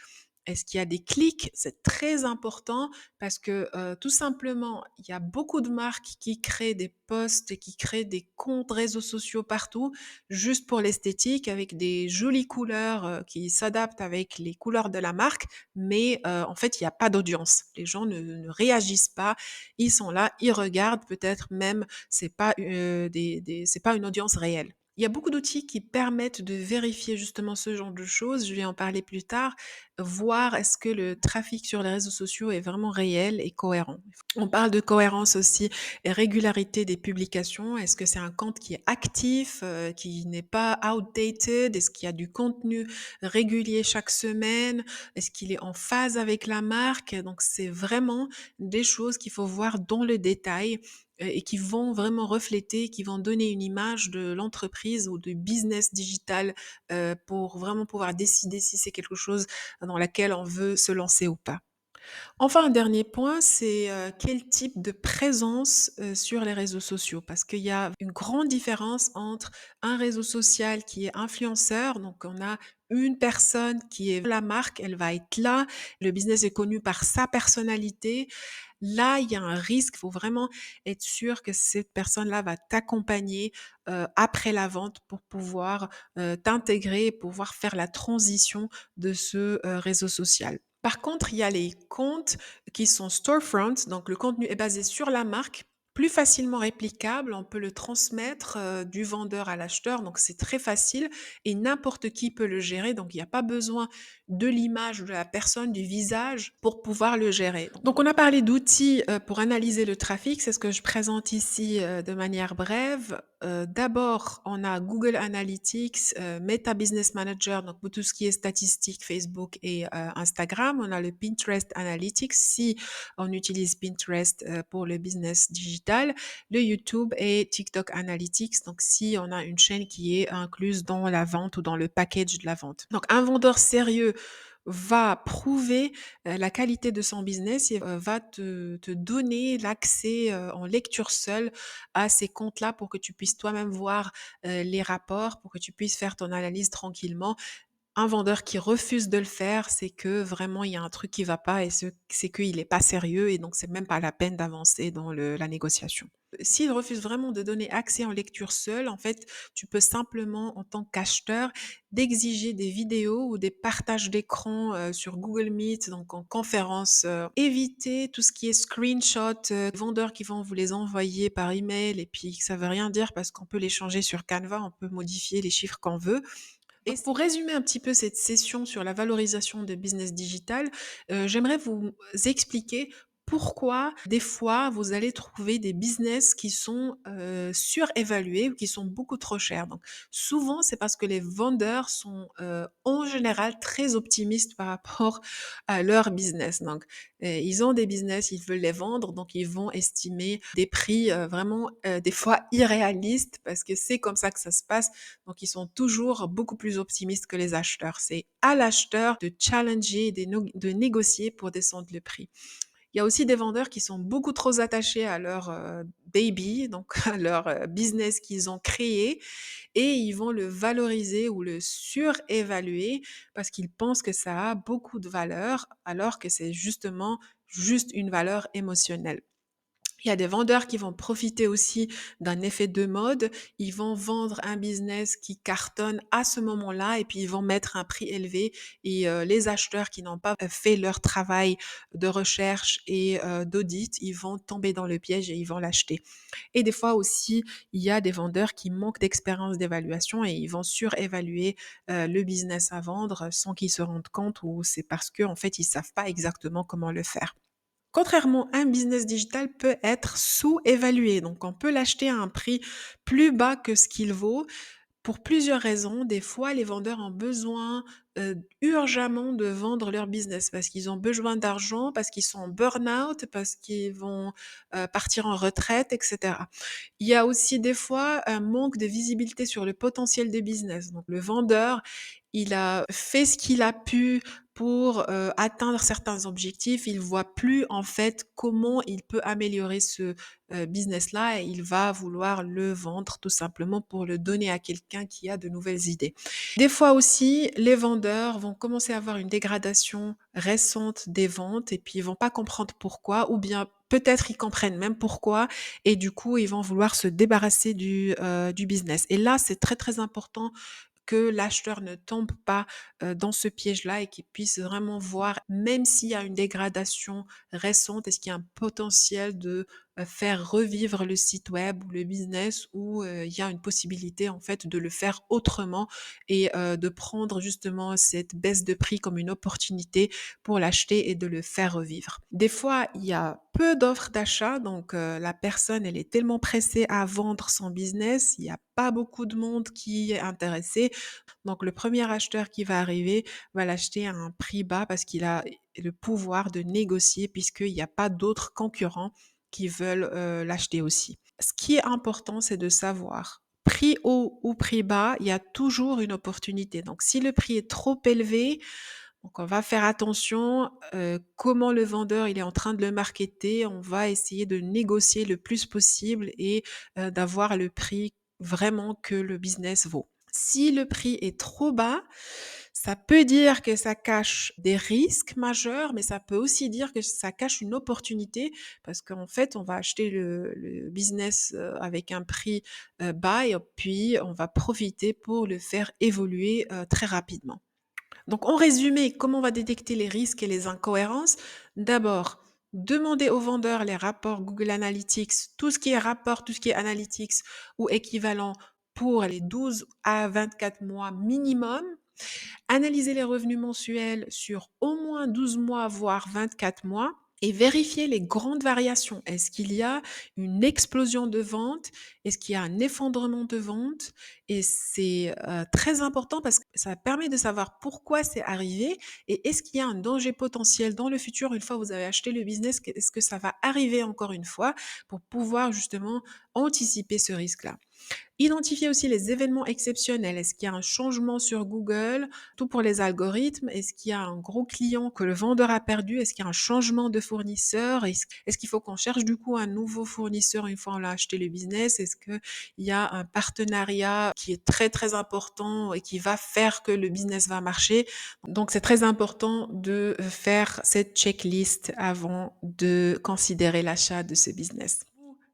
Est-ce qu'il y a des clics? C'est très important parce que, tout simplement, il y a beaucoup de marques qui créent des posts et qui créent des comptes réseaux sociaux partout, juste pour l'esthétique, avec des jolies couleurs, qui s'adaptent avec les couleurs de la marque, mais, en fait, il y a pas d'audience. Les gens ne réagissent pas, ils sont là, ils regardent, peut-être même c'est pas, c'est pas une audience réelle. Il y a beaucoup d'outils qui permettent de vérifier justement ce genre de choses, je vais en parler plus tard, voir est-ce que le trafic sur les réseaux sociaux est vraiment réel et cohérent. On parle de cohérence aussi et régularité des publications. Est-ce que c'est un compte qui est actif, qui n'est pas outdated? Est-ce qu'il y a du contenu régulier chaque semaine? Est-ce qu'il est en phase avec la marque? Donc c'est vraiment des choses qu'il faut voir dans le détail et qui vont vraiment refléter, qui vont donner une image de l'entreprise ou du business digital, pour vraiment pouvoir décider si c'est quelque chose dans laquelle on veut se lancer ou pas. Enfin, un dernier point, c'est, quel type de présence, sur les réseaux sociaux? Parce qu'il y a une grande différence entre un réseau social qui est influenceur, donc on a une personne qui est la marque, elle va être là, le business est connu par sa personnalité. Là, il y a un risque, il faut vraiment être sûr que cette personne-là va t'accompagner, après la vente pour pouvoir, t'intégrer, pouvoir faire la transition de ce, réseau social. Par contre, il y a les comptes qui sont storefront, donc le contenu est basé sur la marque, plus facilement réplicable, on peut le transmettre, du vendeur à l'acheteur, donc c'est très facile et n'importe qui peut le gérer, donc il n'y a pas besoin de l'image de la personne, du visage pour pouvoir le gérer. Donc on a parlé d'outils, pour analyser le trafic, c'est ce que je présente ici, de manière brève. D'abord, on a Google Analytics, Meta Business Manager, donc pour tout ce qui est statistique, Facebook et Instagram. On a le Pinterest Analytics, si on utilise Pinterest, pour le business digital, le YouTube et TikTok Analytics, donc si on a une chaîne qui est incluse dans la vente ou dans le package de la vente. Donc un vendeur sérieux va prouver, la qualité de son business et va te donner l'accès, en lecture seule à ces comptes-là pour que tu puisses toi-même voir, les rapports, pour que tu puisses faire ton analyse tranquillement. Un vendeur qui refuse de le faire, c'est que vraiment il y a un truc qui va pas et c'est qu'il est pas sérieux et donc c'est même pas la peine d'avancer dans la négociation. S'il refuse vraiment de donner accès en lecture seule, en fait, tu peux simplement, en tant qu'acheteur, d'exiger des vidéos ou des partages d'écran, sur Google Meet, donc en conférence, éviter tout ce qui est screenshot, vendeurs qui vont vous les envoyer par email et puis ça veut rien dire parce qu'on peut les changer sur Canva, on peut modifier les chiffres qu'on veut. Et pour résumer un petit peu cette session sur la valorisation de business digital, j'aimerais vous expliquer pourquoi des fois vous allez trouver des business qui sont, surévalués ou qui sont beaucoup trop chers. Donc souvent, c'est parce que les vendeurs sont, en général très optimistes par rapport à leur business. Donc, ils ont des business, ils veulent les vendre, donc ils vont estimer des prix, vraiment, des fois irréalistes parce que c'est comme ça que ça se passe. Donc ils sont toujours beaucoup plus optimistes que les acheteurs. C'est à l'acheteur de challenger, de négocier pour descendre le prix. Il y a aussi des vendeurs qui sont beaucoup trop attachés à leur, baby, donc à leur, business qu'ils ont créé et ils vont le valoriser ou le surévaluer parce qu'ils pensent que ça a beaucoup de valeur, alors que c'est justement juste une valeur émotionnelle. Il y a des vendeurs qui vont profiter aussi d'un effet de mode. Ils vont vendre un business qui cartonne à ce moment-là et puis ils vont mettre un prix élevé et les acheteurs qui n'ont pas fait leur travail de recherche et d'audit, ils vont tomber dans le piège et ils vont l'acheter. Et des fois aussi, il y a des vendeurs qui manquent d'expérience d'évaluation et ils vont surévaluer le business à vendre sans qu'ils se rendent compte ou c'est parce qu'en fait, ils savent pas exactement comment le faire. Contrairement, un business digital peut être sous-évalué, donc on peut l'acheter à un prix plus bas que ce qu'il vaut pour plusieurs raisons. Des fois, les vendeurs ont besoin, urgemment de vendre leur business parce qu'ils ont besoin d'argent, parce qu'ils sont en burn-out, parce qu'ils vont, partir en retraite et cetera. Il y a aussi des fois un manque de visibilité sur le potentiel de business. Donc le vendeur, il a fait ce qu'il a pu pour, atteindre certains objectifs. Il voit plus en fait comment il peut améliorer ce, business-là et il va vouloir le vendre tout simplement pour le donner à quelqu'un qui a de nouvelles idées. Des fois aussi, les vendeurs vont commencer à avoir une dégradation récente des ventes et puis ils vont pas comprendre pourquoi ou bien peut-être ils comprennent même pourquoi et du coup, ils vont vouloir se débarrasser du business et là, c'est très, très important que l'acheteur ne tombe pas, dans ce piège-là et qu'il puisse vraiment voir, même s'il y a une dégradation récente, est-ce qu'il y a un potentiel de, faire revivre le site web ou le business ou, il y a une possibilité en fait de le faire autrement et de prendre justement cette baisse de prix comme une opportunité pour l'acheter et de le faire revivre. Des fois, il y a peu d'offres d'achat, donc la personne, elle est tellement pressée à vendre son business, il y a pas beaucoup de monde qui est intéressé. Donc le premier acheteur qui va arriver va l'acheter à un prix bas parce qu'il a le pouvoir de négocier puisqu'il n'y a pas d'autres concurrents qui veulent, l'acheter aussi. Ce qui est important, c'est de savoir, prix haut ou prix bas, il y a toujours une opportunité. Donc si le prix est trop élevé, donc on va faire attention, comment le vendeur il est en train de le marketer. On va essayer de négocier le plus possible et d'avoir le prix vraiment que le business vaut. Si le prix est trop bas, ça peut dire que ça cache des risques majeurs, mais ça peut aussi dire que ça cache une opportunité parce qu'en fait, on va acheter le business, avec un prix, bas et puis on va profiter pour le faire évoluer, très rapidement. Donc en résumé, comment on va détecter les risques et les incohérences? D'abord, demander au vendeur les rapports Google Analytics, tout ce qui est rapport, tout ce qui est Analytics ou équivalent pour les 12 à 24 mois minimum. Analyser les revenus mensuels sur au moins 12 mois, voire 24 mois et vérifier les grandes variations. Est-ce qu'il y a une explosion de ventes? Est-ce qu'il y a un effondrement de ventes? Et c'est, très important parce que ça permet de savoir pourquoi c'est arrivé et est-ce qu'il y a un danger potentiel dans le futur une fois que vous avez acheté le business? Est-ce que ça va arriver encore une fois? Pour pouvoir justement anticiper ce risque-là. Identifier aussi les événements exceptionnels. Est-ce qu'il y a un changement sur Google? Tout pour les algorithmes. Est-ce qu'il y a un gros client que le vendeur a perdu? Est-ce qu'il y a un changement de fournisseur? Est-ce qu'il faut qu'on cherche du coup un nouveau fournisseur une fois on a acheté le business? Est-ce qu'il y a un partenariat qui est très très important et qui va faire que le business va marcher? Donc c'est très important de faire cette checklist avant de considérer l'achat de ce business.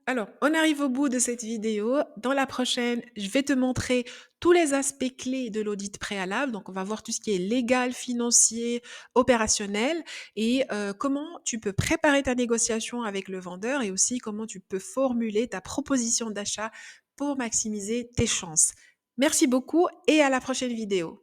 Alors, on arrive au bout de cette vidéo. Dans la prochaine, je vais te montrer tous les aspects clés de l'audit préalable. Donc, on va voir tout ce qui est légal, financier, opérationnel et comment tu peux préparer ta négociation avec le vendeur et aussi comment tu peux formuler ta proposition d'achat pour maximiser tes chances. Merci beaucoup et à la prochaine vidéo.